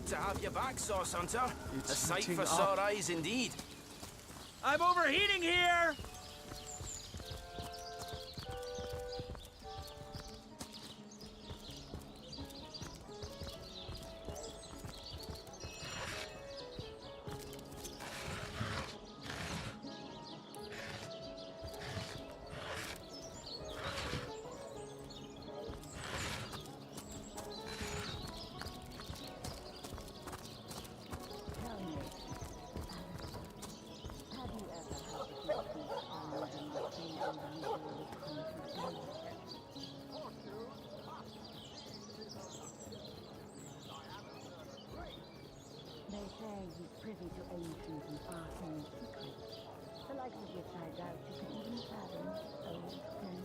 Good to have you back, Sauce Hunter. It's A sight heating for up. sore eyes indeed. I'm overheating here! They say he's privy to ancient and arcane secrets, the likes of which I doubt you can even fathom, old friend.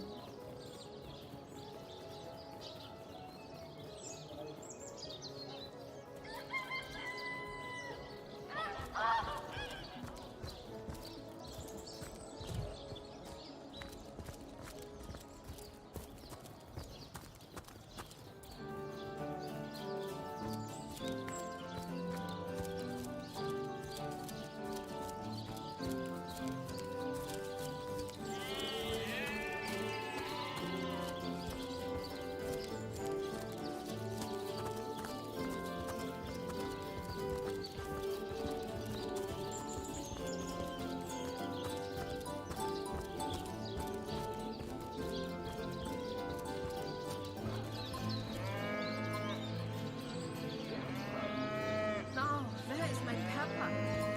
Oh, where is my pepper?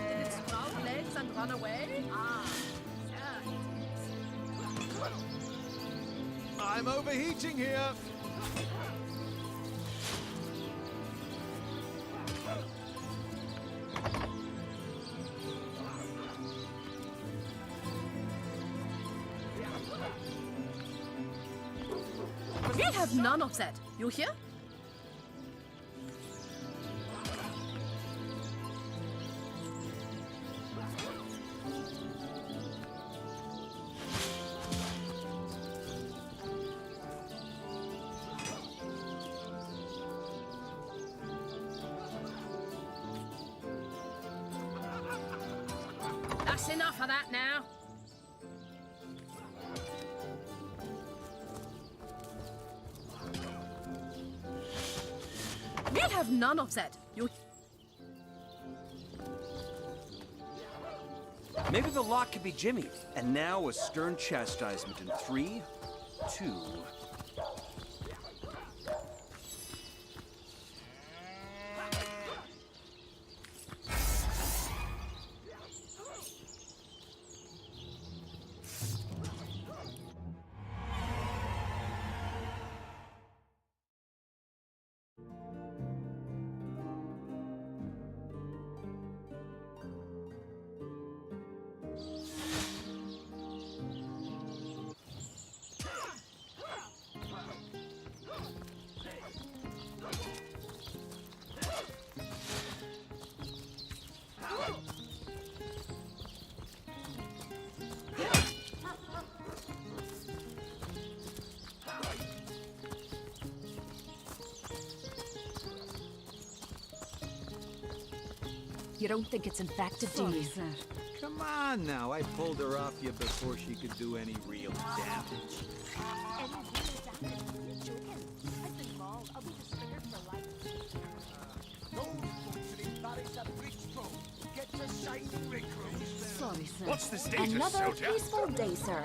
Did it sprout legs and run away? Ah, yeah, it is. I'm overheating here. We'll have none of that. You hear? That's enough of that now. We'll have none of that. You. Maybe the lock could be Jimmy. And now a stern chastisement in 3, 2. You don't think it's infected, do you? Sir. Come on now, I pulled her off you before she could do any real damage. Sorry, sir. What's the status, Another soldier? peaceful day, sir.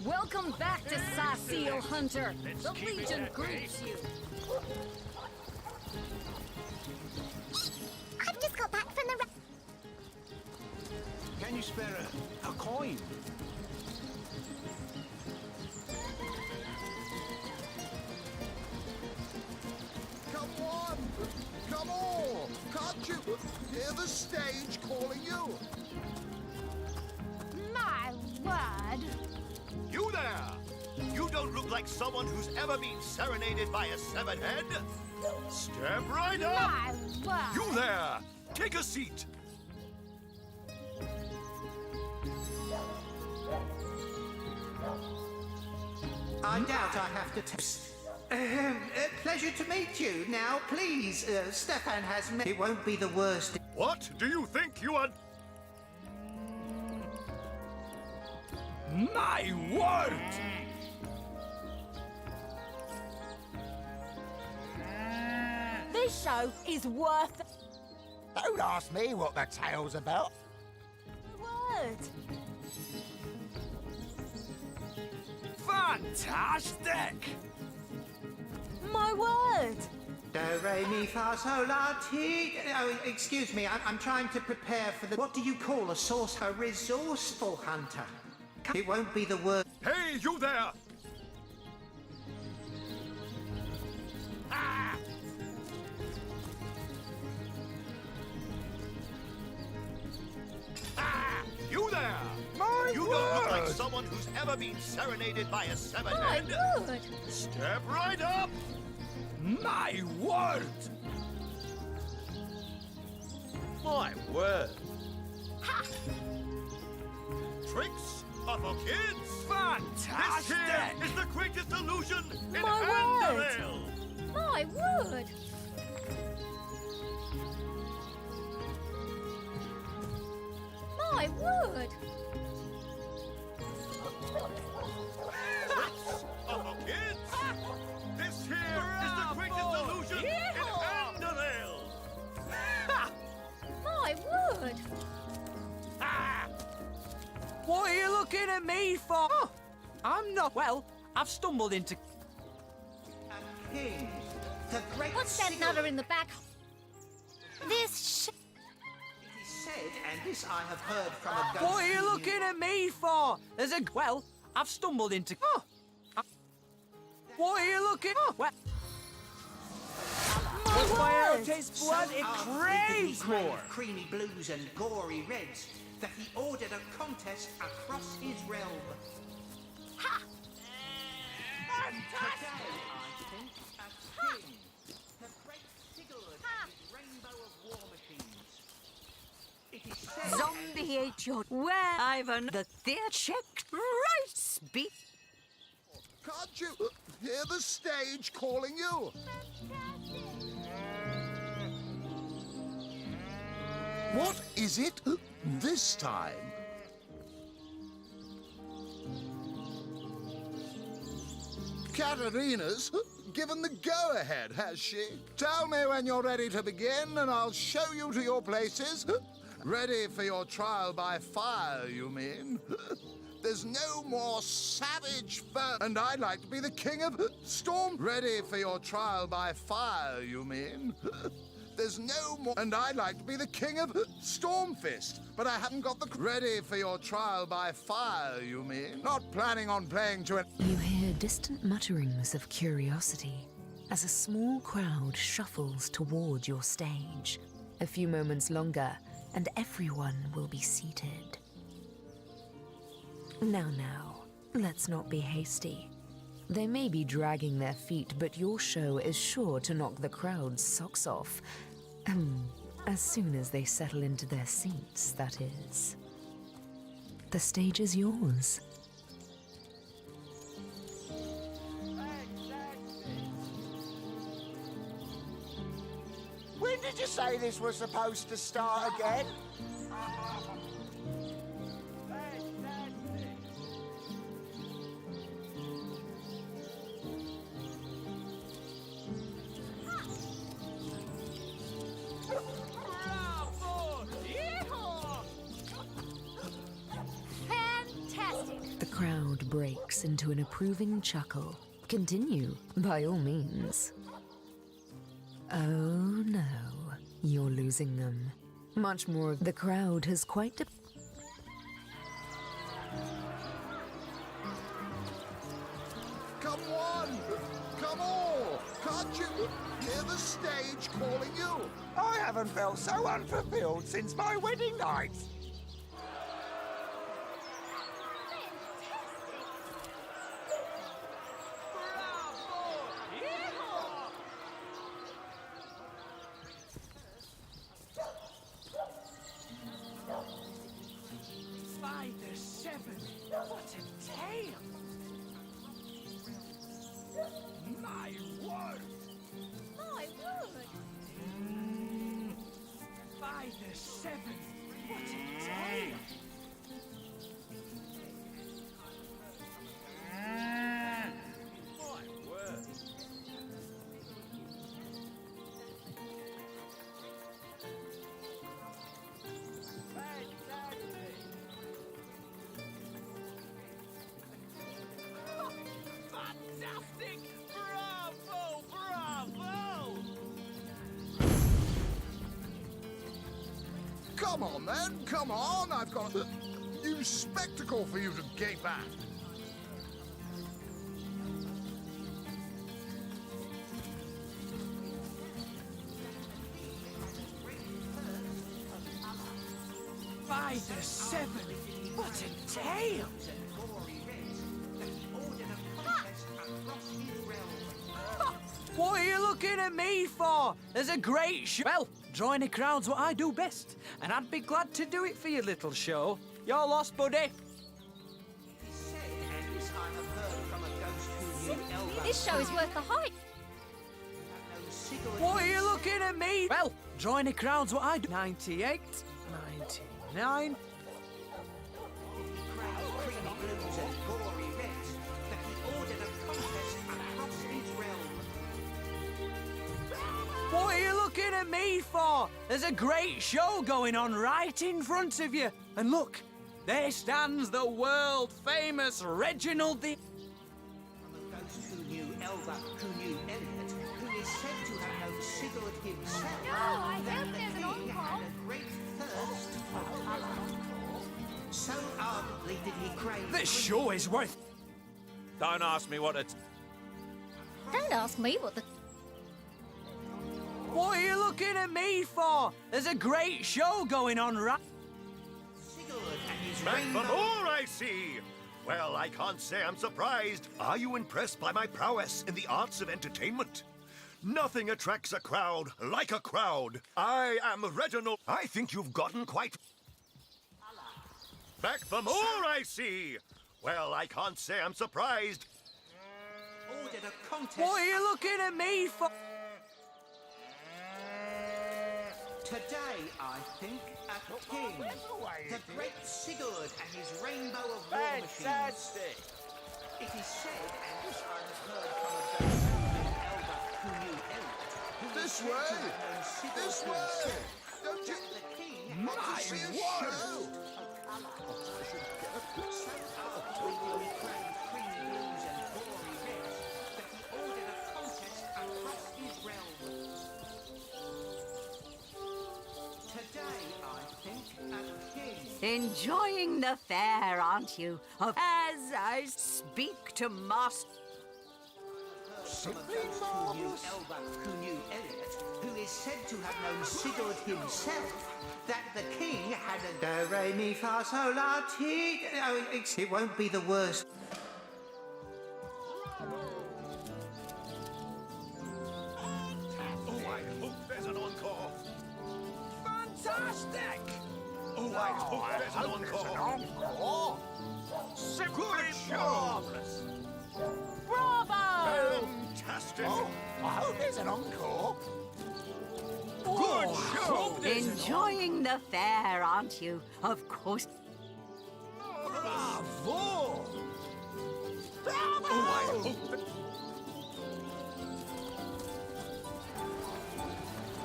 Welcome back to Seal Hunter. The Legion greets you. I've just got back from the... Can you spare a coin? Come on! Come on! Can't you hear the stage calling you? My word! You there! You don't look like someone who's ever been serenaded by a severed head. Step right up! My word! You there! Take a seat! I doubt I have to Pleasure to meet you. Now, please, Stefan has me. It won't be the worst. What do you think you are? My word! This show is worth Don't ask me what the tale's about. the word. Fantastic! My word. Do, re, mi, fa, sol, la, ti. Oh, excuse me. I'm trying to prepare for the. What do you call a source? A resourceful hunter. It won't be the word. Hey, you there! You there! My You don't look like someone who's ever been serenaded by a seven My head. word. Step right up! My word! My word. Tricks are for kids! This Fantastic! here is the greatest illusion in My word. Andoril! My word. My word. Are for kids! This here is the greatest illusion in Andoril! My word. What are you looking at me for? Oh, I'm not. Well, I've stumbled into. A king. The great. What's that seal. nutter in the back? It is said, and this I have heard from a ghost. What are you looking at me for? There's a. Well, I've stumbled into. Oh. What are you looking? Oh, well. When fire tastes blood, it craves more. Creamy blues and gory reds that he ordered a contest across his realm. Ha! Today, I think, a king. The great sigurd and his rainbow of war machines. It is said. Zombie ate your. Where I've the theatre checked right speak. Can't you hear the stage calling you? What is it this time? Katarina's given the go-ahead, has she? Tell me when you're ready to begin, and I'll show you to your places. Ready for your trial by fire, you mean? There's no more savage fur, and I'd like to be the king of storm. Ready for your trial by fire, you mean? There's no more, and I'd like to be the king of Stormfist, but I haven't got the. Ready for your trial by fire, you mean? Not planning on playing to an. You hear distant mutterings of curiosity as a small crowd shuffles toward your stage. A few moments longer, and everyone will be seated. Now, let's not be hasty. They may be dragging their feet, but your show is sure to knock the crowd's socks off. As soon as they settle into their seats, that is. The stage is yours. When did you say this was supposed to start again? Fantastic. The crowd breaks into an approving chuckle. Continue, by all means. Oh no, you're losing them. Much more of the crowd has quite Come on! Come on! Can't you hear the stage calling you? I haven't felt so unfulfilled since my wedding night. By the seven, what a tale! My My word! My word! By the seven, what a day! My word! Fantastic! Bravo! Bravo! Come on, then. Come on. I've got a new spectacle for you to gape at. By the seven, what a tale! Ha! What are you looking at me for? There's a great show. Well, drawing a crowd's what I do best, and I'd be glad to do it for your little show. You're lost, buddy. This show is worth the hype. What are you looking at me? Well, drawing a crowd's what I do. 98, 99. What are you looking at me for? There's a great show going on right in front of you. And look, there stands the world-famous Reginald the... Who knew Elba, who knew Elliot, who is said to have known Sigurd himself. No, I hope that there's the an king encore. had a great thirst for colour. So ardently did he crave... This show is worth... Don't ask me what it's. Don't ask me what the... What are you looking at me for? There's a great show going on right... Sigurd and his Back for rainbow... more, I see! Well, I can't say I'm surprised. Are you impressed by my prowess in the arts of entertainment? Nothing attracts a crowd like a crowd. I am Reginald. I think you've gotten quite... Back for more, I see! Well, I can't say I'm surprised. ordered a contest... What are you looking at me for? Today, I think, at King, the great Sigurd and his rainbow of war machines. Fantastic! It is said, and this I have heard from a ghost who knew Elba, who knew Elliot, who is This said to way! have known Sigurd This way! himself, Don't you... that the king Want had to see a a show? So ardently he craved creamy blues and gory reds that he ordered a contest across his realm. Today, I think, at King. Enjoying the fair, aren't you? As I speak to Master. Simply marvelous. Who knew Elba, who knew Elliot, who is said to have known Sigurd himself, that the king had a do, re, mi, fa, sol, la, ti. Oh, it won't be the worst. Oh, I hope there's an encore. Fantastic! Oh, I hope there's an encore. Encore? Simply marvelous! Bravo! Fantastic. I hope there's an encore. Good show. Enjoying the fair, aren't you? Of course. Bravo! Oh, I hope that...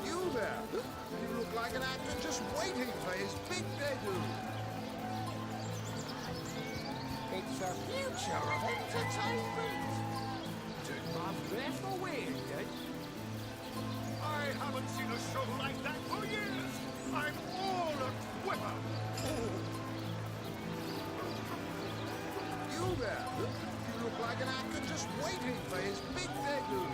You there? You look like an actor just waiting for his big debut. It's the future of entertainment. I'm grateful weird, good. I haven't seen a show like that for years. I'm all a quiver. You there? You look like an actor just waiting for his big debut.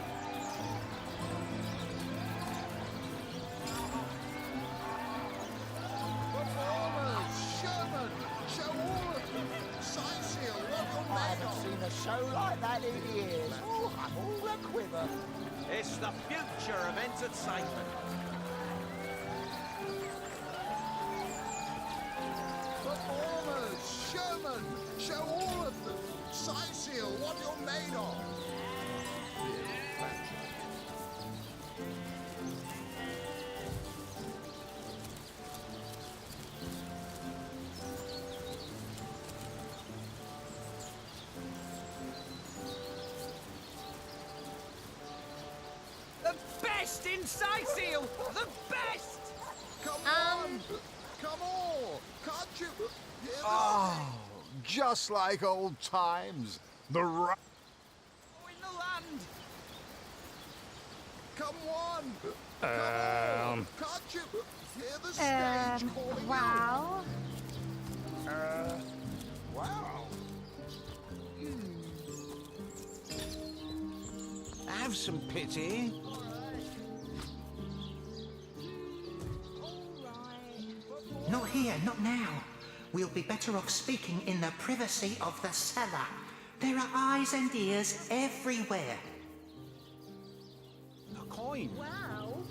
Performers, showmen, show all of them. Sign seal, what you're made of. Seen a show like that in years. Oh, I'm all a quiver. It's the future of entertainment. Performers, showmen, show all of them. Sign seal, what you're made of. The best in Sightseal! The best! Come on! Come on! Can't you hear the Oh, just like old times. The right. Oh, in the land! Come on! Come on! Can't you hear the stage calling wow. Wow. Have some pity. Not here, not now. We'll be better off speaking in the privacy of the cellar. There are eyes and ears everywhere. A coin. Wow.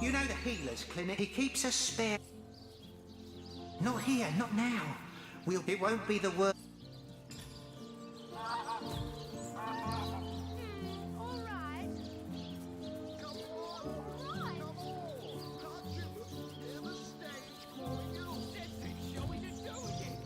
You know the healer's clinic? He keeps a spare... Not here, not now. It won't be the worst. All right. Come on! Can't you hear the stage calling you? Showing and doing it!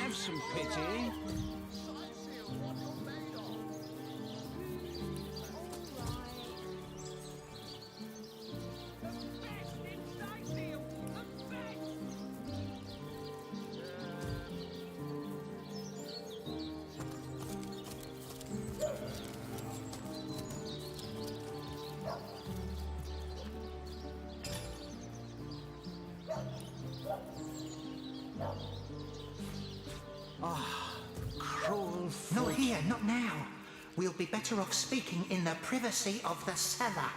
Have some pity. Cruel Not here, not now. We'll be better off speaking in the privacy of the cellar.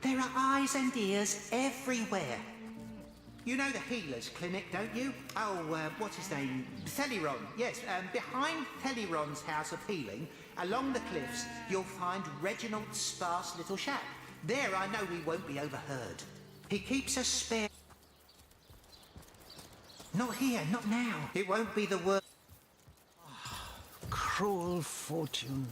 There are eyes and ears everywhere. You know the healer's clinic, don't you? Oh, what's his name? Theliron. Yes, behind Theliron's house of healing, along the cliffs, you'll find Reginald's sparse little shack. There I know we won't be overheard. He keeps a spare... Not here, not now. It won't be the worst. Cruel fortune.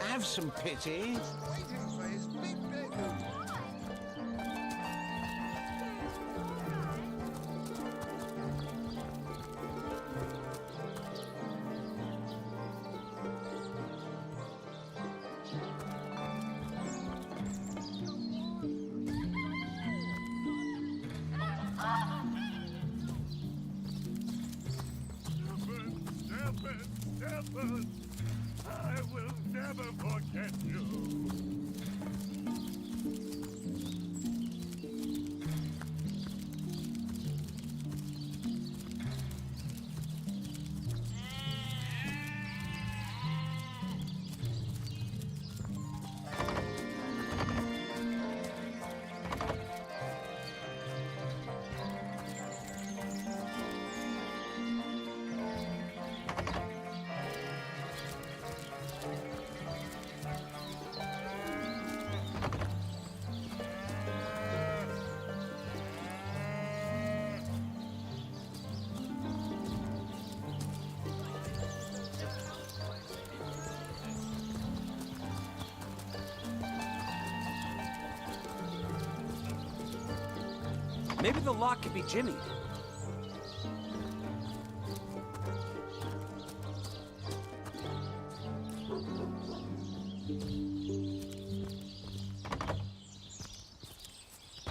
Have some pity. Waiting for his big debut. Stefan, I will never forget you. Maybe the lock could be jimmied.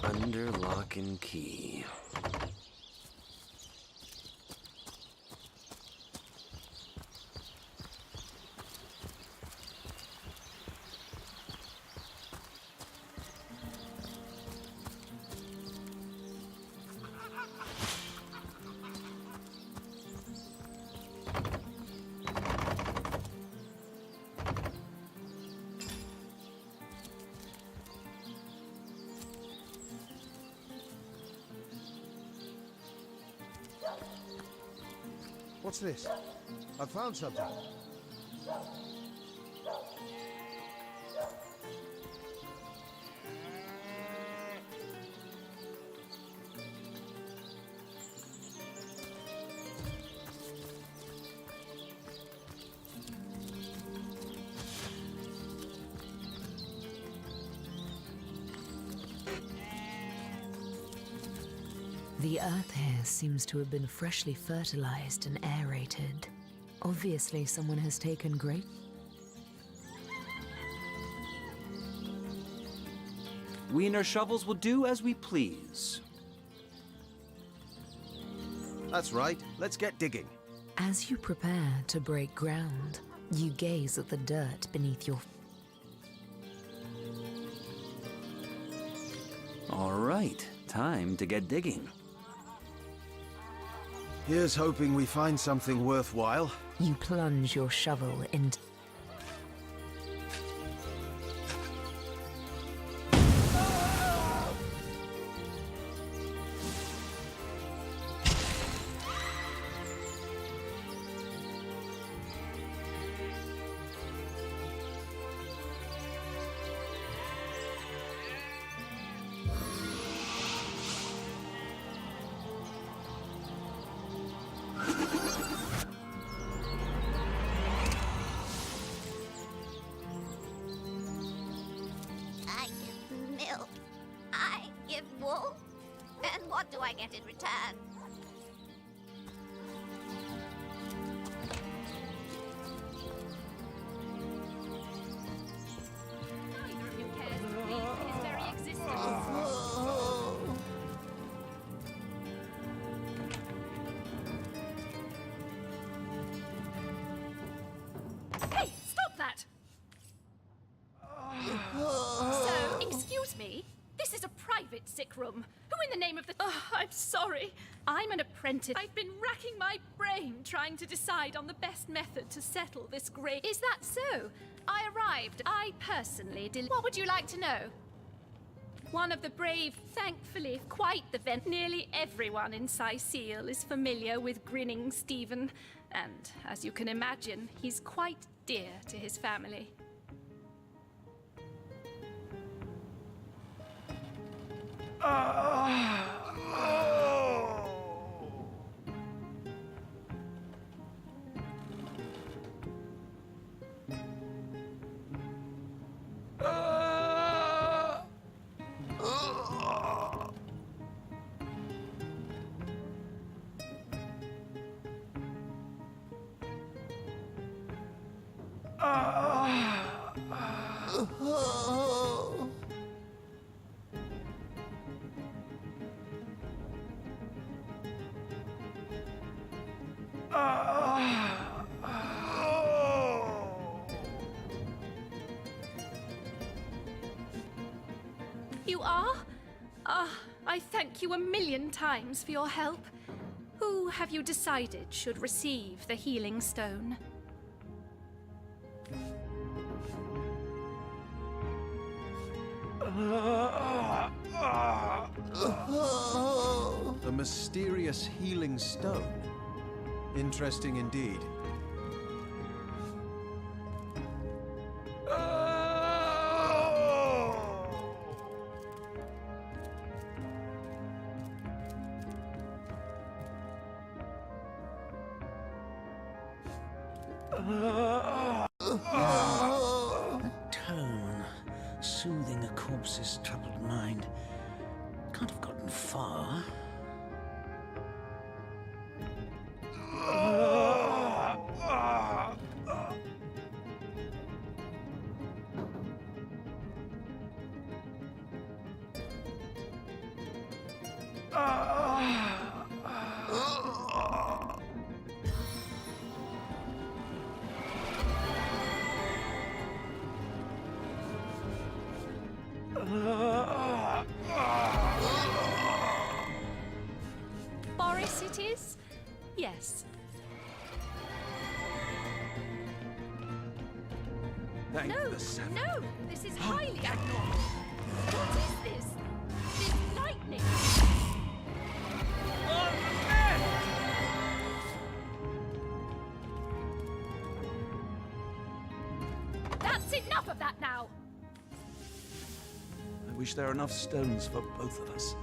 Under lock and key. What's this? I found something. The earth here seems to have been freshly fertilized and aerated. Obviously, someone has taken great... We and our shovels will do as we please. That's right. Let's get digging. As you prepare to break ground, you gaze at the dirt beneath your... All right, time to get digging. Here's hoping we find something worthwhile. You plunge your shovel into... I give milk. I give wool. And what do I get in return? Neither of you cares to plead for his very existence. Hey, stop that! So, excuse me, this is a private sick room. Who in the name of the... Oh, I'm sorry. I'm an apprentice. I've been racking my brain trying to decide on the best method to settle this great... Is that so? I arrived. I personally What would you like to know? One of the brave, thankfully, quite the vent. Nearly everyone in Sicile is familiar with Grinning Stephen. And, as you can imagine, he's quite dear to his family. You are? I thank you a million times for your help. Who have you decided should receive the healing stone? The mysterious healing stone. Interesting indeed. Tone, soothing a corpse's troubled mind. can't have gotten far. Boris it is? Yes. Thank No, the seven. no, this is highly abnormal. What is this? This lightning. That's enough of that now. I wish there were enough stones for both of us.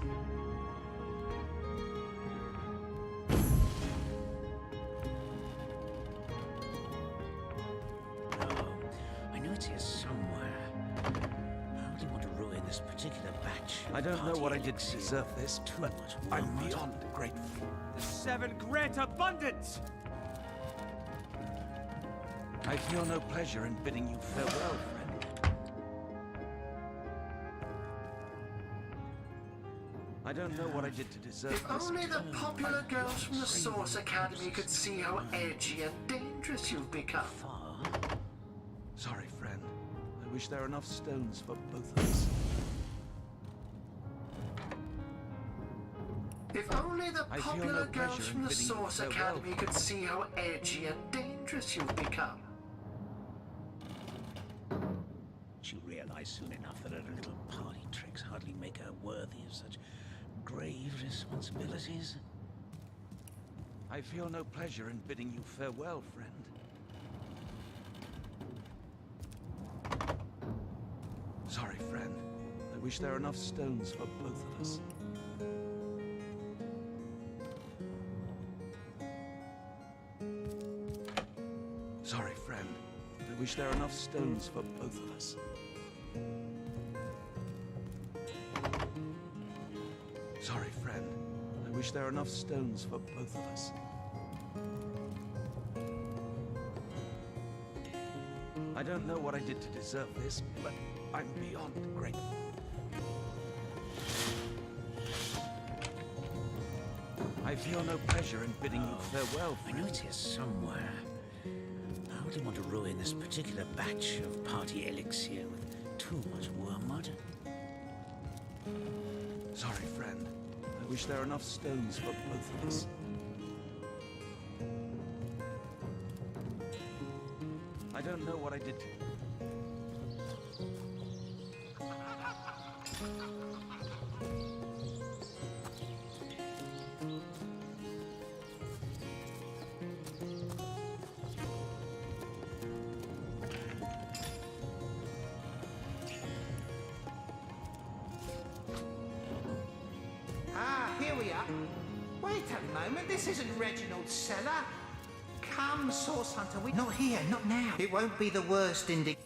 I know it's here somewhere. I only want to ruin this particular batch. I don't know party what I did to elixir deserve with this, too but much I'm wormwood. beyond grateful. The seven grant abundance! I feel no pleasure in bidding you farewell, friend. I don't know what I did to deserve If this. only the popular girls from the Source Academy could see how edgy and dangerous you've become. Sorry, friend. I wish there were enough stones for both of us. If only the I feel popular no girls pleasure from in the bidding you Source farewell. Academy could see how edgy and dangerous you've become. She'll realize soon enough that her little party tricks hardly make her worthy of such grave responsibilities. I feel no pleasure in bidding you farewell, friend. Sorry, friend. I wish there were enough stones for both of us. Sorry, friend. I wish there were enough stones for both of us. Sorry, friend. I wish there were enough stones for both of us. I don't know what I did to deserve this, but I'm beyond grateful. I feel no pleasure in bidding you farewell, I know it's here somewhere. I only want to ruin this particular batch of party elixir with too much wormwood. Sorry, friend. I wish there were enough stones for both of us. I don't know what I did to... Ah, here we are. Wait a moment, this isn't Reginald's cellar. Come, Source Hunter, we... Not here, not now. It won't be the worst indeed.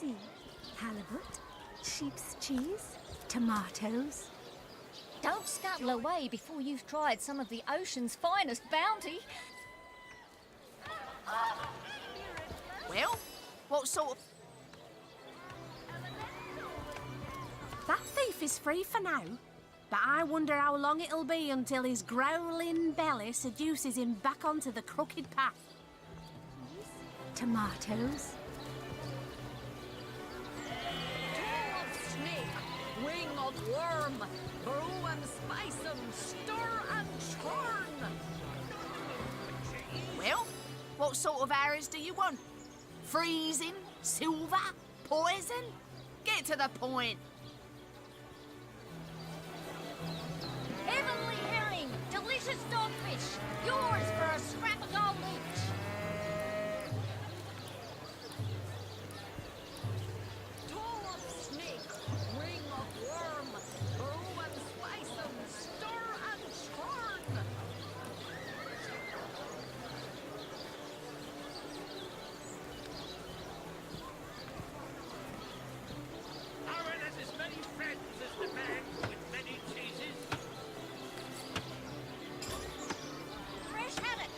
see. Halibut, sheep's cheese, tomatoes. Don't scuttle away before you've tried some of the ocean's finest bounty. Well, what sort of... That thief is free for now, but I wonder how long it'll be until his growling belly seduces him back onto the crooked path. Tomatoes. Toe of snake, wing of worm, brew and spice 'em, stir and churn. Well, what sort of arrows do you want? Freezing? Silver? Poison? Get to the point. Heavenly herring, delicious dogfish, yours for a scrap of gold each. Toe of snake, ring of worm, brew and spice 'em, stir and churn. Aaron has as many friends as the man with many cheeses. Fresh haddock,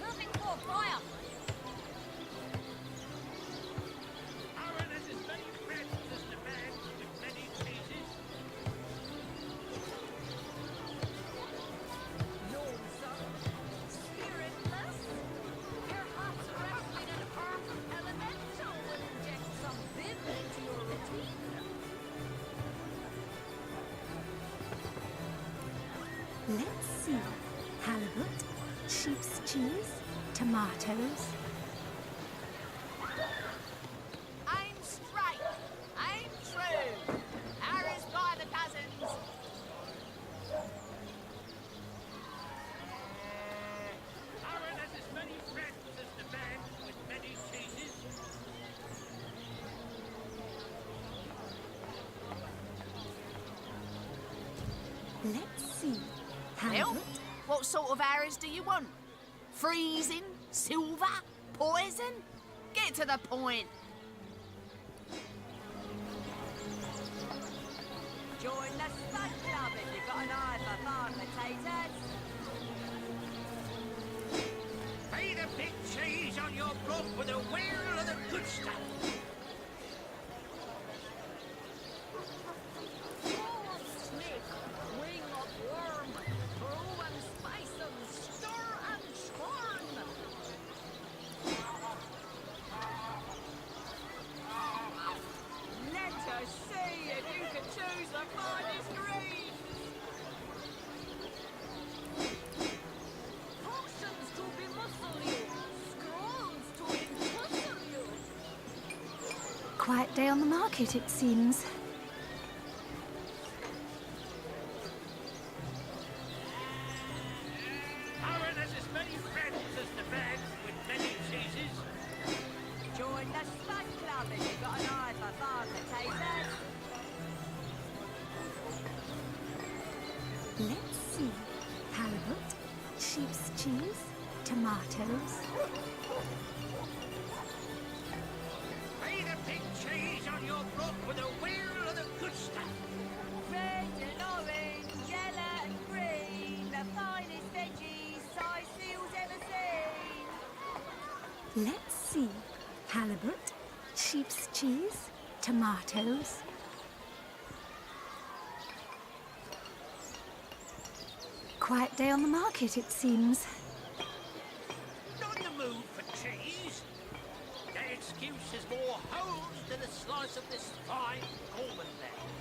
moving for a fire. Aaron has as many friends as the man with many cheeses. Lonesome, spiritless, your heart's wrapped in an herb elemental will inject some vim into your routine. Let's see. Halibut, sheep's cheese, tomatoes. Aim straight. Aim true. Arrows by the dozens. Aaron has as many friends as the man with many cheeses. Let's see. Well, Halibut, what sort of arrows do you want? Freezing? Silver? Poison? Get to the point. Join the Spud Club if you've got an eye for farm potatoes. Pay the big cheese on your brook with a wheel of the good stuff. Toe of snake, wing of worm, brew and spice 'em, stir and churn. Let us see if you can choose the finest green. Potions to bemuscle you, scrolls to entussle you. quiet day on the market, it seems. Aaron has as many friends as the man with many cheeses. Join the Spud Club if you've got an eye for farm potatoes. Let's see. Halibut, sheep's cheese, tomatoes. Pay the big cheese on your brook with a wheel of the good stuff. Red and orange, yellow and green, the finest veggies size seals ever seen. Let's see. Halibut, sheep's cheese, tomatoes. Quiet day on the market, it seems. Not in the mood for cheese. That excuse is more holes than a slice of this fine almond land.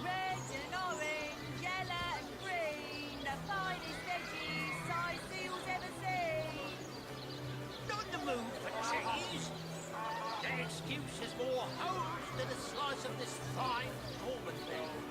Red and orange, yellow and green, the finest veggies size seals ever seen. Not in the mood for cheese. That excuse is more holes than a slice of this fine almond land.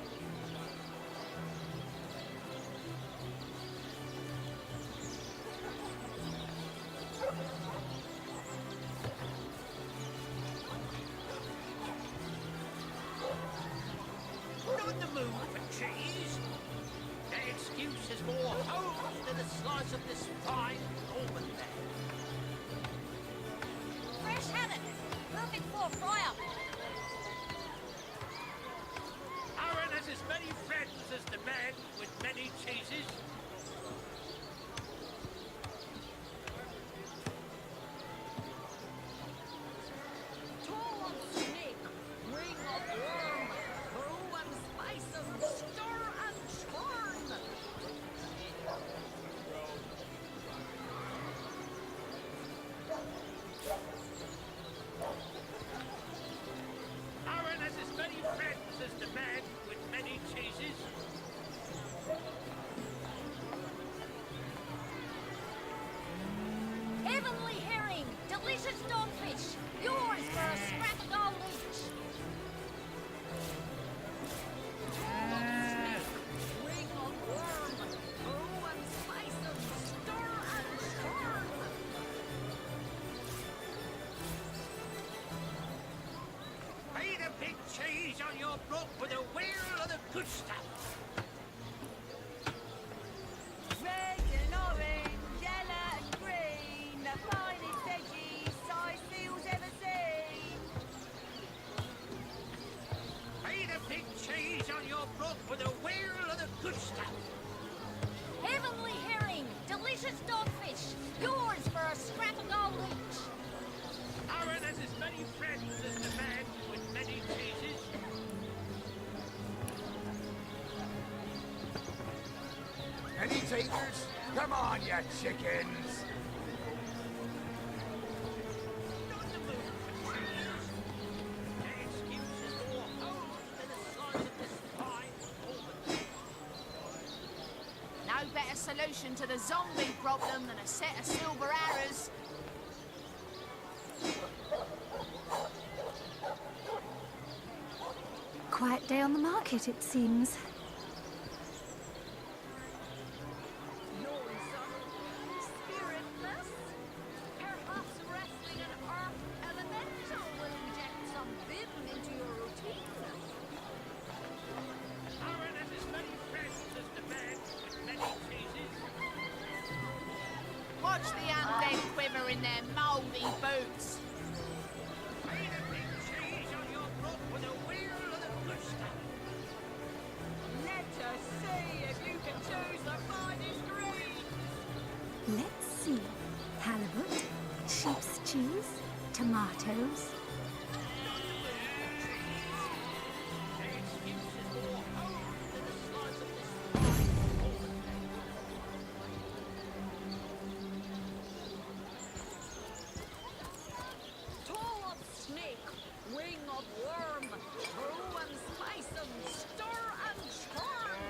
Not in the mood for cheese. many cheeses. Tall and snake, ring of worm, brew and spice and stir and churn. Aaron has as many friends as the man with many cheeses. Heavenly herring, delicious dogfish, yours for a scrap of gold each. Ring of worm, brew and spice and stir and churn. Pay the big cheese on your block with a wheel of the good stuff. Red and orange, yellow and green, the finest veggies size seals ever seen. Pay the big cheese on your block with a wheel of the good stuff. Heavenly herring, delicious dogfish, yours for a scrap of gold each. Aaron has as many friends as the man with many cheeses. Any takers? Come on, you chickens! No better solution to the zombie problem than a set of silver arrows. Quiet day on the market, it seems. Spiritless? Perhaps wrestling an earth elemental will inject some vim into your routine. Aaron has as many friends as the man with many cheeses. Watch the undead quiver in their mouldy boots. Pay the big cheese on your block with a wheel of the good stuff. Let us see if you can choose the finest green. Let's see. Halibut, sheep's cheese, tomatoes. Toe of snake, wing of worm, brew and spice and stir and churn.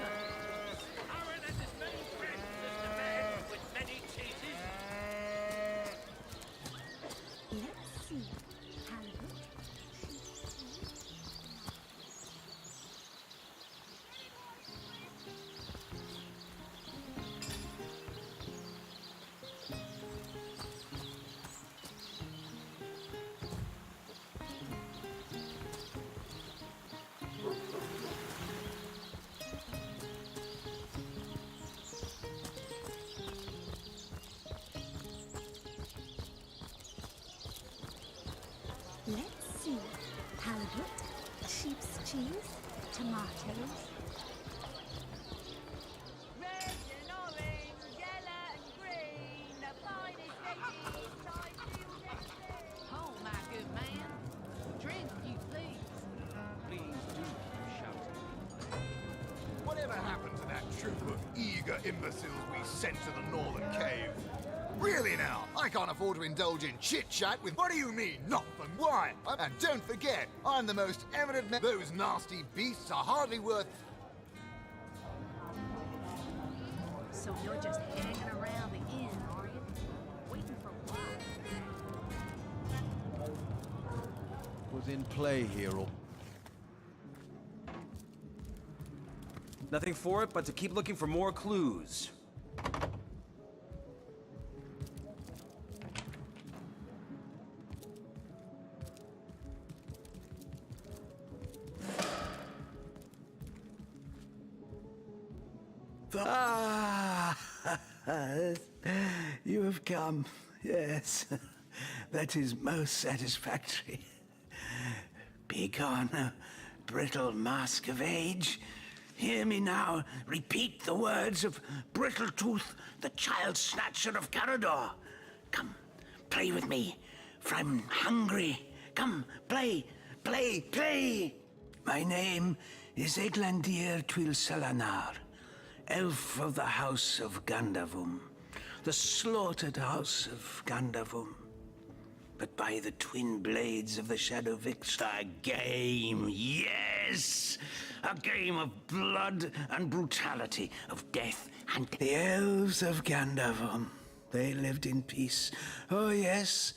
Aaron has as many friends as the man with many cheeses. Let's see. Halibut, sheep's cheese. Let's see. Halibut, sheep's cheese, tomatoes. Red and orange, yellow and green, the finest veggies size seals ever seen. Oh, my good man. Drink, you please. Please do shout. Whatever happened to that troop of eager imbeciles we sent to the northern cave? Really now, I can't afford to indulge in chit-chat with what do you mean, not and why? And don't forget, I'm the most eminent those nasty beasts are hardly worth... So you're just hanging around the inn, are you? Waiting for what? Was in play here, or... Nothing for it but to keep looking for more clues. Ah, you have come. Yes, that is most satisfactory. Begone, brittle mask of age. Hear me now. Repeat the words of Brittletooth, the child snatcher of Carador. Come, play with me, for I'm hungry. Come, play, play, play. My name is Eglandir Twil Selanar, elf of the House of Gandavum, the slaughtered House of Gandavum. But by the twin blades of the Shadow Vix, a game, yes! A game of blood and brutality, of death and... The elves of Gandavum, they lived in peace. Oh, yes.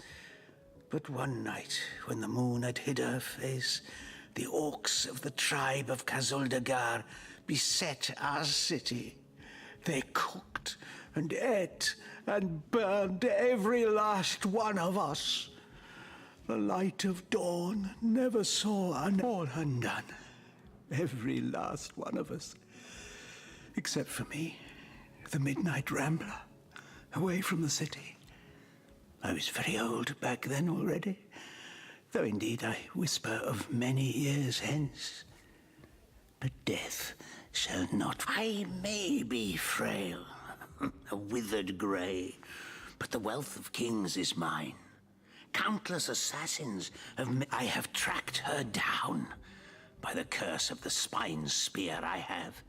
But one night, when the moon had hid her face, the orcs of the tribe of Kazuldagar beset our city. They cooked and ate and burned every last one of us. The light of dawn never saw all undone. Every last one of us. Except for me, the midnight rambler, away from the city. I was very old back then already, though indeed I whisper of many years hence. But death shall not... I may be frail, a withered grey, but the wealth of kings is mine. Countless assassins I have tracked her down. By the curse of the spine spear I have.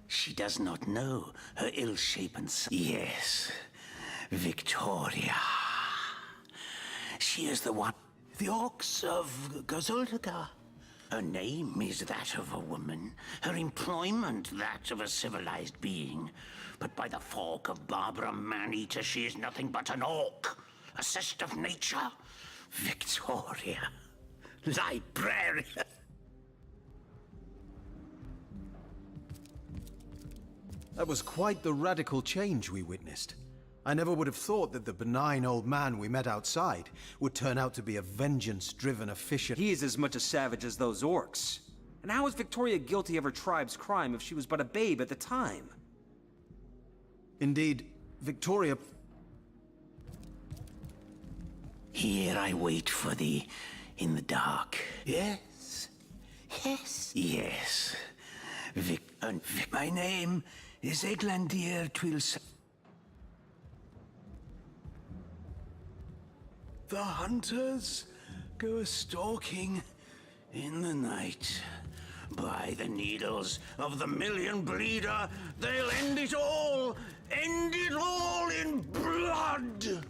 She does not know her ill-shapen son. Yes, Victoria. She is the one. The orcs of Gazuldagar. Her name is that of a woman, her employment that of a civilized being. But by the fork of Barbara Man-Eater, she is nothing but an orc, a cyst of nature. Victoria, librarian. That was quite the radical change we witnessed. I never would have thought that the benign old man we met outside would turn out to be a vengeance-driven efficient... He is as much a savage as those orcs. And how is Victoria guilty of her tribe's crime if she was but a babe at the time? Indeed, Victoria... Here I wait for thee in the dark. Yes? Yes? Yes. My name is Eglandir Twils. The hunters go a-stalking in the night. By the needles of the million bleeder, they'll end it all in blood!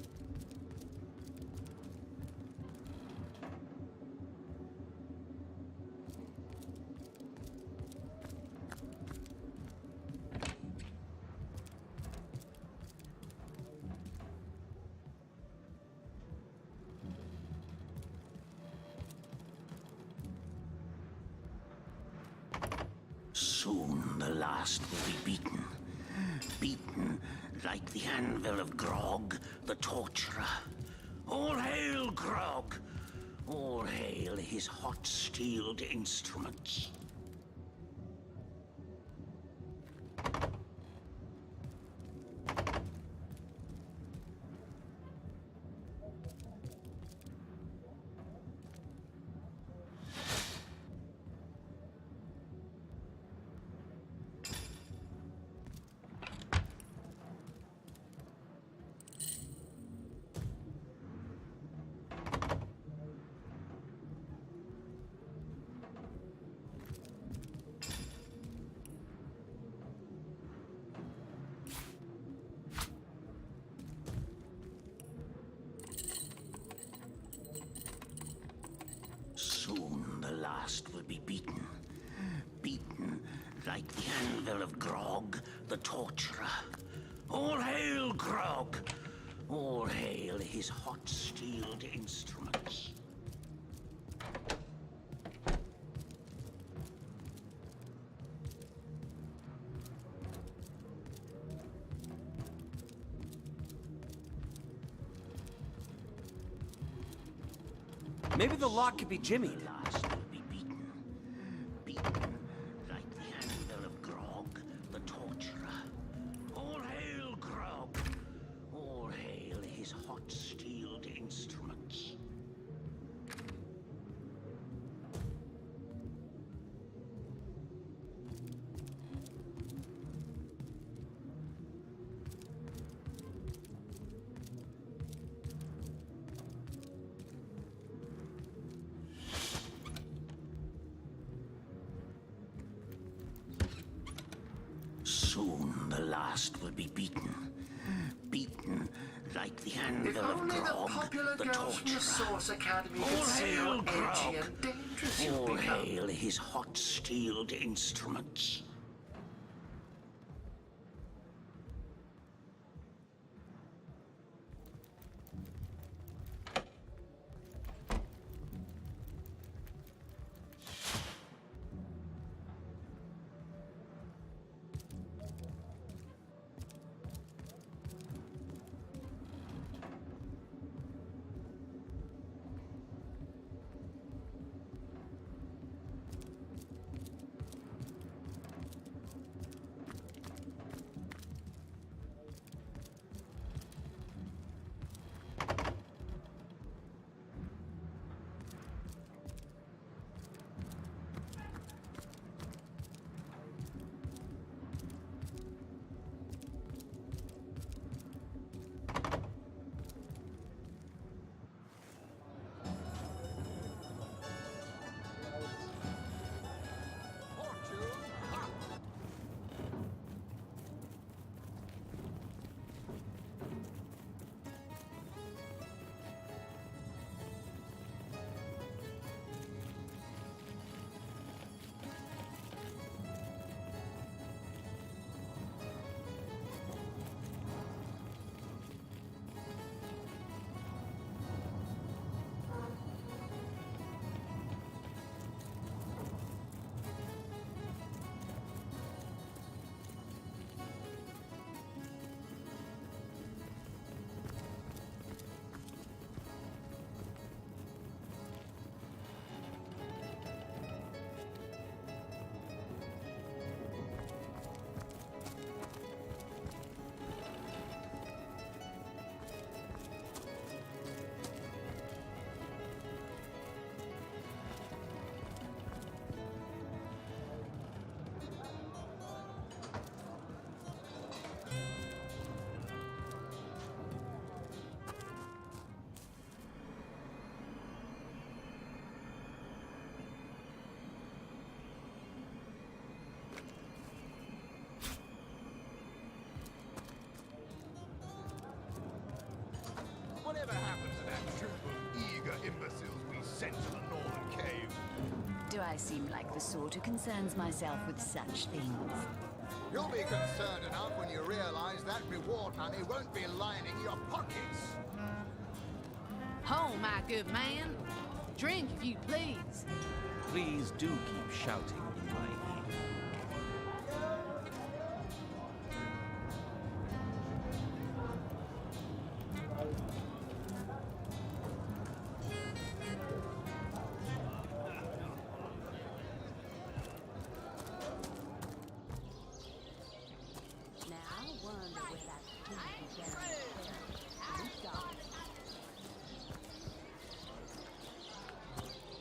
Soon the last will be beaten. Beaten like the anvil of Grog, the torturer. All hail Grog! All hail his hot-steeled instruments. Soon the last will be beaten. Beaten like the anvil of Grog, the torturer. All hail Grog! All hail his hot-steeled instruments. Maybe the lock could be jimmied. Last will be beaten. Beaten like the anvil of Grog, the torturer. All hail Grog! All hail his hot-steeled instruments. last will be beaten. Beaten like the anvil If of only the Grog, popular the girls from the torturer. Source Academy All could see how hail edgy Grog! and dangerous you've All become. hail his hot-steeled instruments. Whatever happened to that troop of eager imbeciles we sent to the northern cave? Do I seem like the sort who concerns myself with such things? You'll be concerned enough when you realize that reward money won't be lining your pockets. Oh, my good man. Drink if you please. Please do keep shouting in my ear. Now I wonder where that pinky down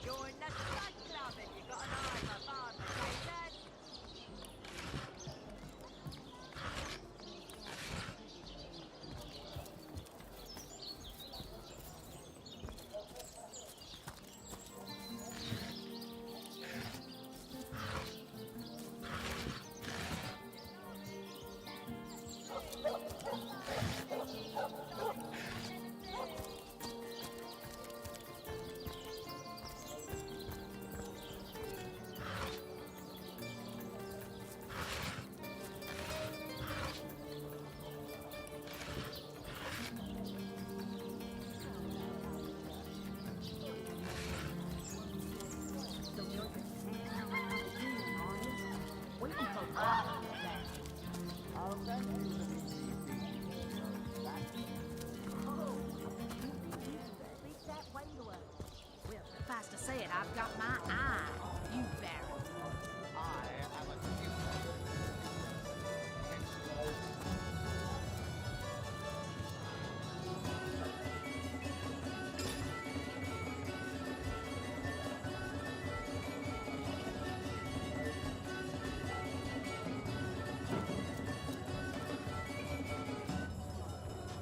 Join the Stud Club if you got an eye for farm potatoes. Suffice to say it, I've got my eye on you, Baron. I am a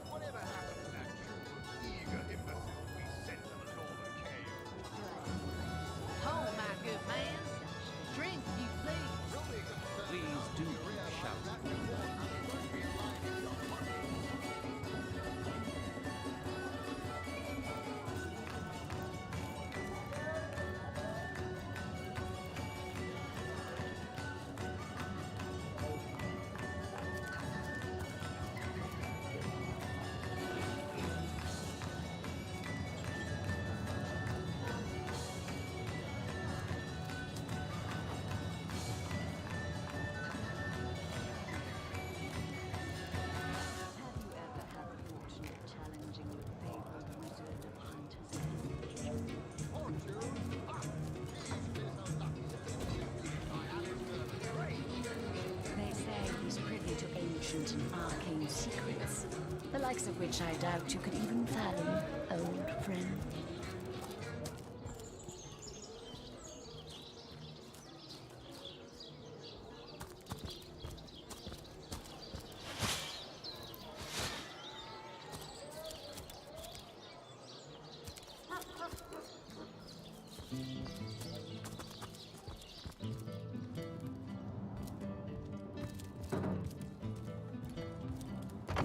Whatever happened to that troop of eager imbeciles we sent to the northern cave? Oh, my good man. secrets, the likes of which I doubt you could even fathom, old friend.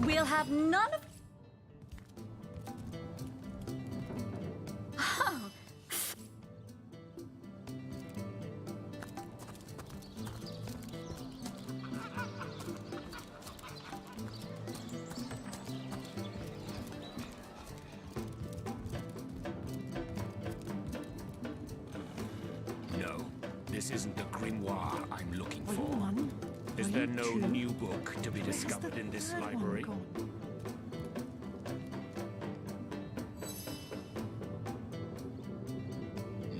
We'll have none of... Oh. No, this isn't the grimoire I'm looking for. One. Is Are there you no two? new book to be Where's discovered the in this third one library? gone?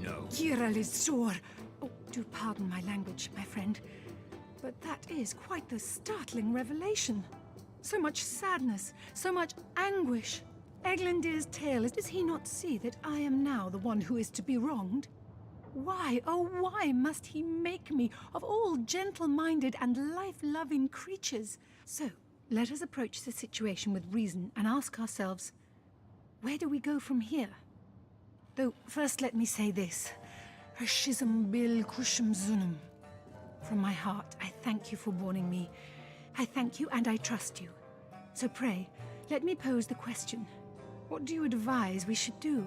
No. Kira Lizor. Oh, do pardon my language, my friend. But that is quite the startling revelation. So much sadness, so much anguish. Eglandir's tale is... Does he not see that I am now the one who is to be wronged? Why, oh why must he make me, of all gentle-minded and life-loving creatures? So, let us approach the situation with reason and ask ourselves, where do we go from here? Though, first let me say this. Hashizm bil kushim zunum. From my heart, I thank you for warning me. I thank you and I trust you. So pray, let me pose the question. What do you advise we should do?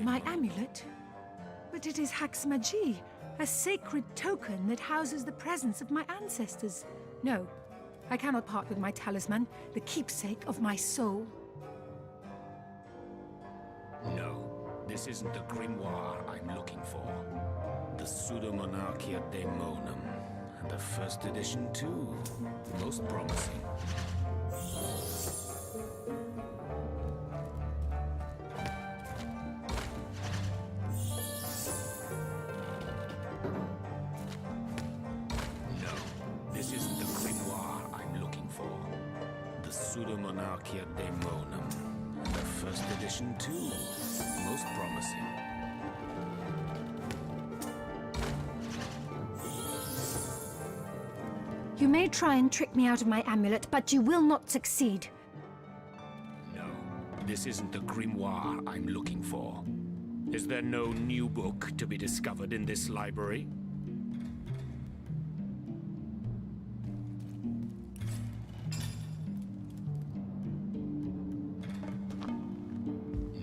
My amulet? But it is Haxmaji, a sacred token that houses the presence of my ancestors. No, I cannot part with my talisman, the keepsake of my soul. No, this isn't the grimoire I'm looking for. The Pseudomonarchia Daemonum. And the first edition, too. Most promising. No, this isn't the grimoire I'm looking for. The Pseudomonarchia Daemonum. And the first edition, too. Most promising. You may try and trick me out of my amulet, but you will not succeed. No, this isn't the grimoire I'm looking for. Is there no new book to be discovered in this library?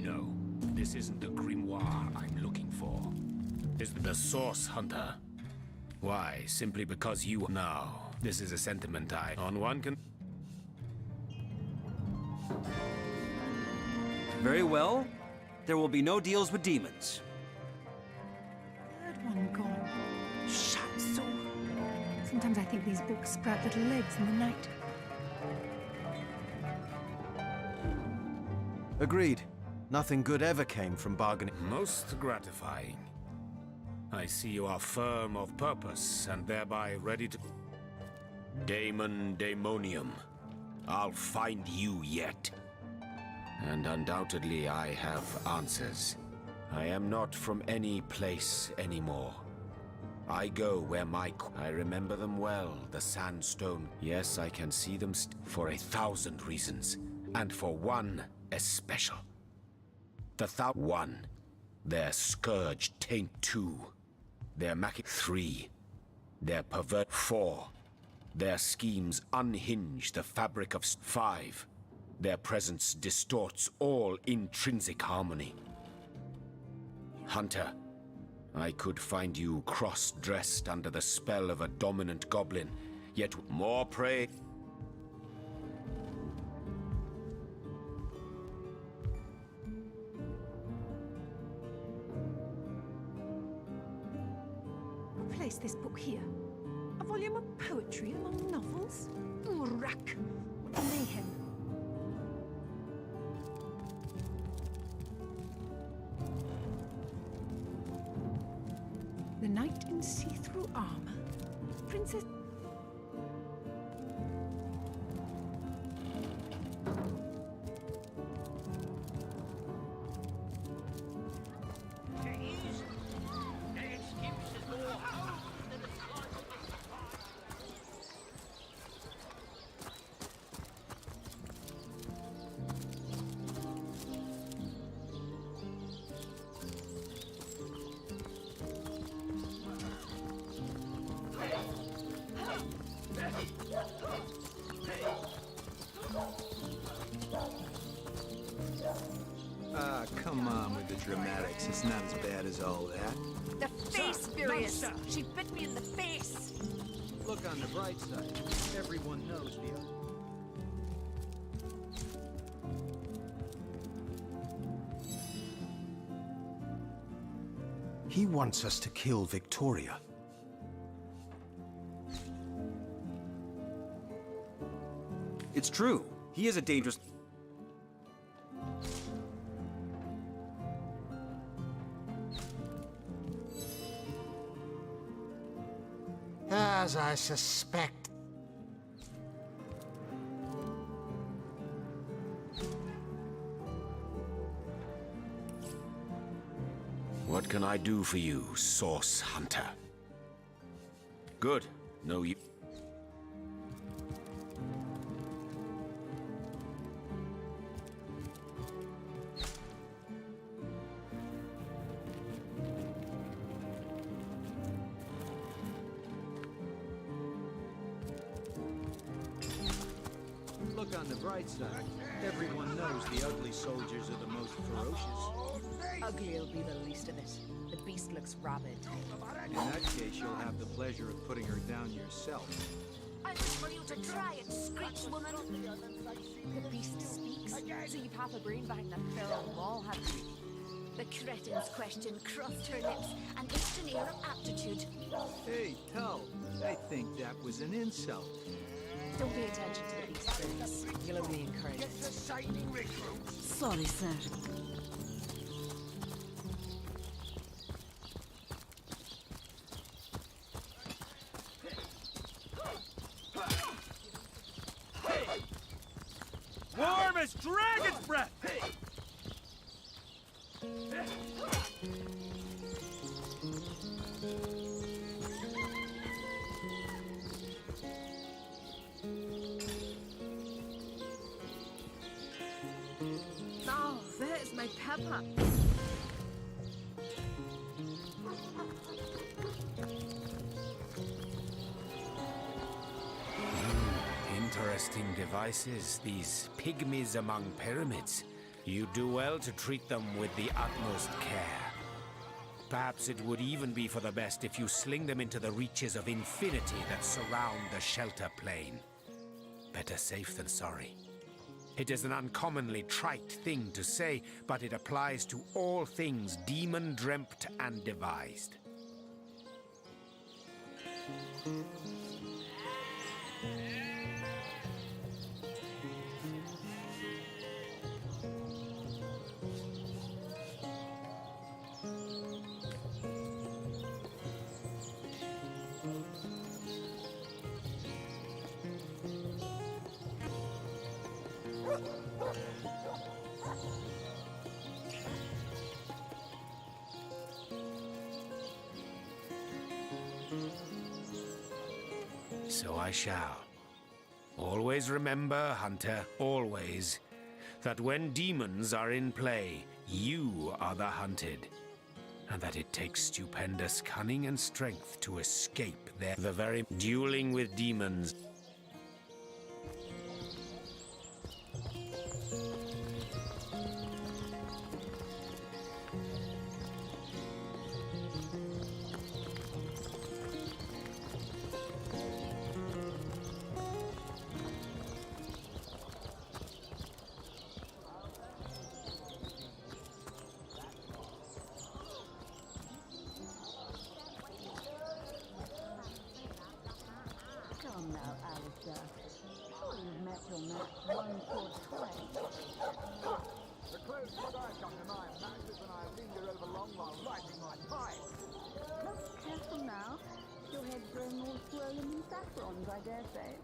No, this isn't the grimoire I'm looking for. Is the Source Hunter? Why, simply because you... Now, this is a sentiment on one can... Very well. There will be no deals with demons. Third one gone. Shamso. Sometimes I think these books sprout little legs in the night. Agreed. Nothing good ever came from bargaining. Most gratifying. I see you are firm of purpose and thereby ready to... Daemon Daemonium. I'll find you yet. And undoubtedly I have answers. I am not from any place anymore. I go where I remember them well, the sandstone. Yes, I can see them for 1,000 reasons. And for one especial. The one. Their scourge taint 2. Their magic 3. Their pervert 4. Their schemes unhinge the fabric of 5. Their presence distorts all intrinsic harmony. Hunter, I could find you cross-dressed under the spell of a dominant goblin, yet more prey... Place this book here. A volume of poetry among novels? Urak! What mayhem! The knight in see-through armor. Princess... on with the dramatics. It's not as bad as all that. The face furious. She bit me in the face. Look on the bright side. Everyone knows the other. He wants us to kill Victoria. It's true. He is a dangerous... As I suspect. What can I do for you, Source Hunter? Good. No, you... Look on the bright side. Everyone knows the ugly soldiers are the most ferocious. Ugly'll be the least of it. The beast looks rabid. In that case, you'll have the pleasure of putting her down yourself. I wish for you to try it, screech woman. The beast speaks, so you've half a brain behind that feral wall, have you? The cretin's question crossed her lips, an instant air of aptitude. Hey, Tull, I think that was an insult. Don't pay attention to the beast, Grace. You'll only encourage it. Sorry, sir. Warm as dragon's breath! Oh, there's my pepper. Interesting devices, these pygmies among pyramids. You do well to treat them with the utmost care. Perhaps it would even be for the best if you sling them into the reaches of infinity that surround the shelter plane. Better safe than sorry. It is an uncommonly trite thing to say, but it applies to all things demon-dreamt and devised. So I shall. Always remember, Hunter, always, that when demons are in play, you are the hunted. And that it takes stupendous cunning and strength to escape the very dueling with demons. Come now, Alistair. Surely you've met your match once or twice. The closest I come to my match is when I linger over long while lighting my pipe. Look careful now. Your head's growing all swollen and saffrons, I dare say.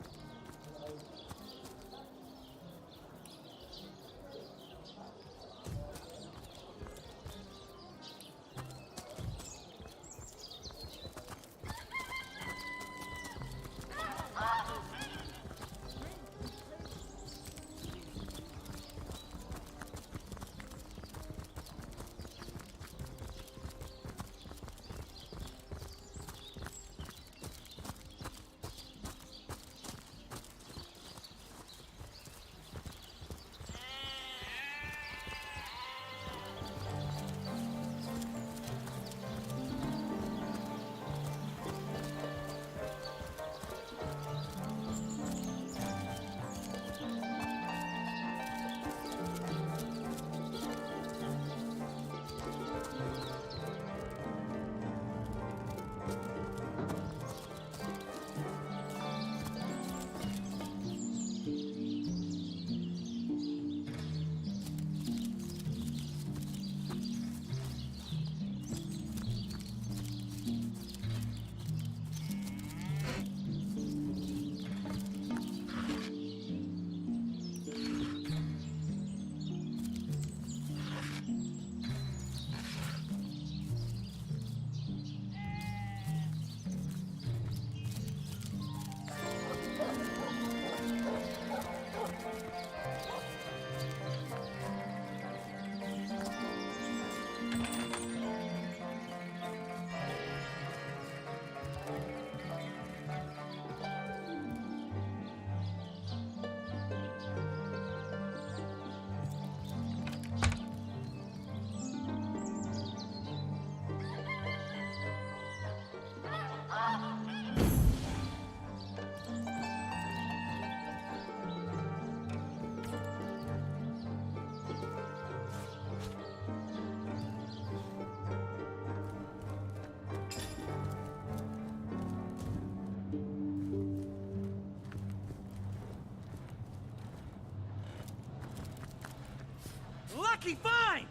lucky find!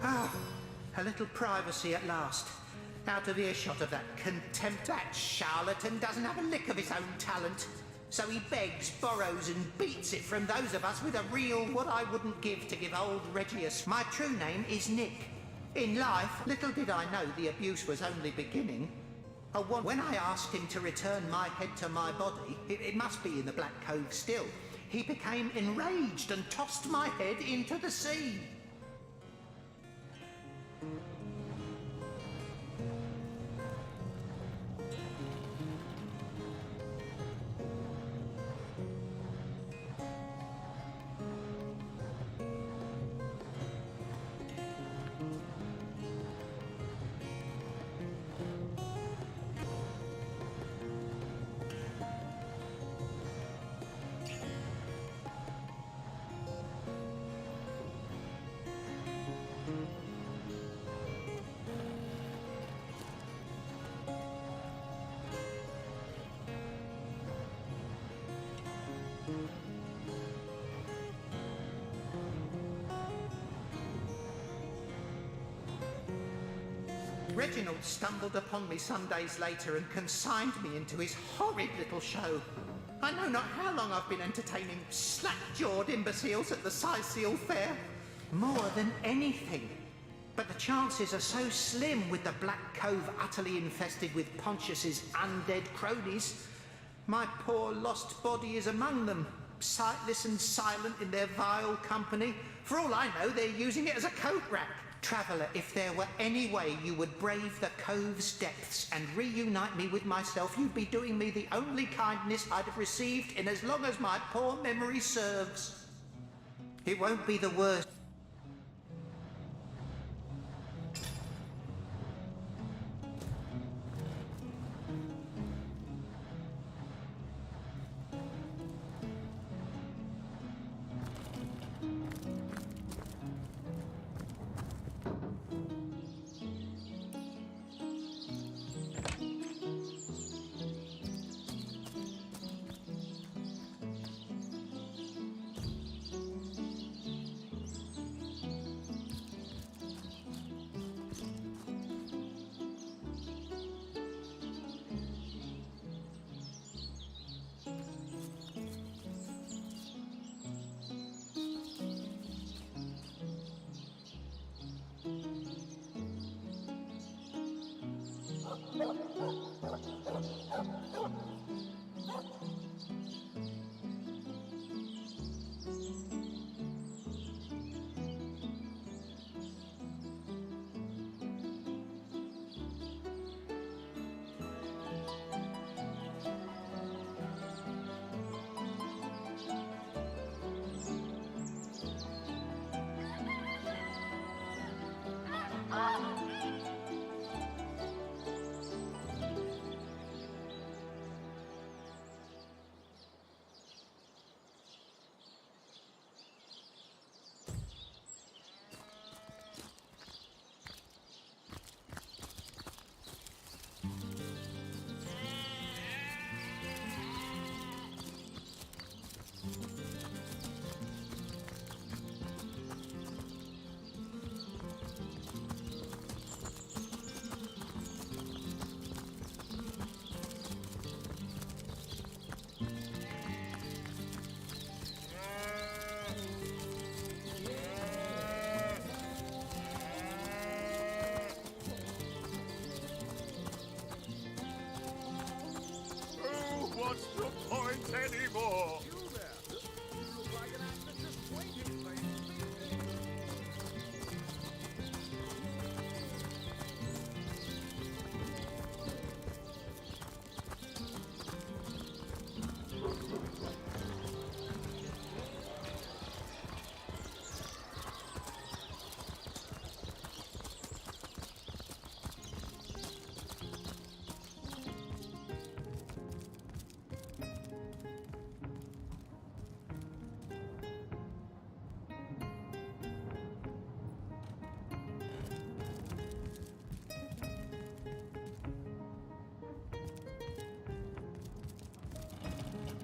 Ah, a little privacy at last. Out of earshot of that contempt. That charlatan doesn't have a lick of his own talent. So he begs, borrows and beats it from those of us with a real what I wouldn't give to give old Regius. My true name is Nick. In life, little did I know the abuse was only beginning. When I asked him to return my head to my body, it must be in the Black Cove still, he became enraged and tossed my head into the sea. Reginald stumbled upon me some days later and consigned me into his horrid little show. I know not how long I've been entertaining slack-jawed imbeciles at the Sicil Fair. More than anything. But the chances are so slim with the Black Cove utterly infested with Pontius's undead cronies. My poor lost body is among them, sightless and silent in their vile company. For all I know, they're using it as a coat rack. Traveller, if there were any way you would brave the cove's depths and reunite me with myself, you'd be doing me the only kindness I'd have received in as long as my poor memory serves. It won't be the worst.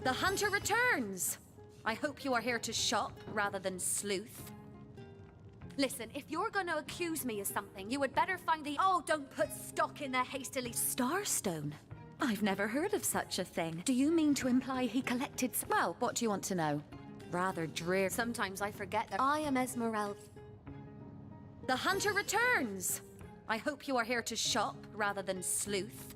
The hunter returns! I hope you are here to shop rather than sleuth. Listen, if you're gonna accuse me of something, you would better find the— Oh, don't put stock in the hastily— Starstone? I've never heard of such a thing. Do you mean to imply he collected— Well, what do you want to know? Rather drear. Sometimes I forget that I am Esmeralda. The hunter returns! I hope you are here to shop rather than sleuth.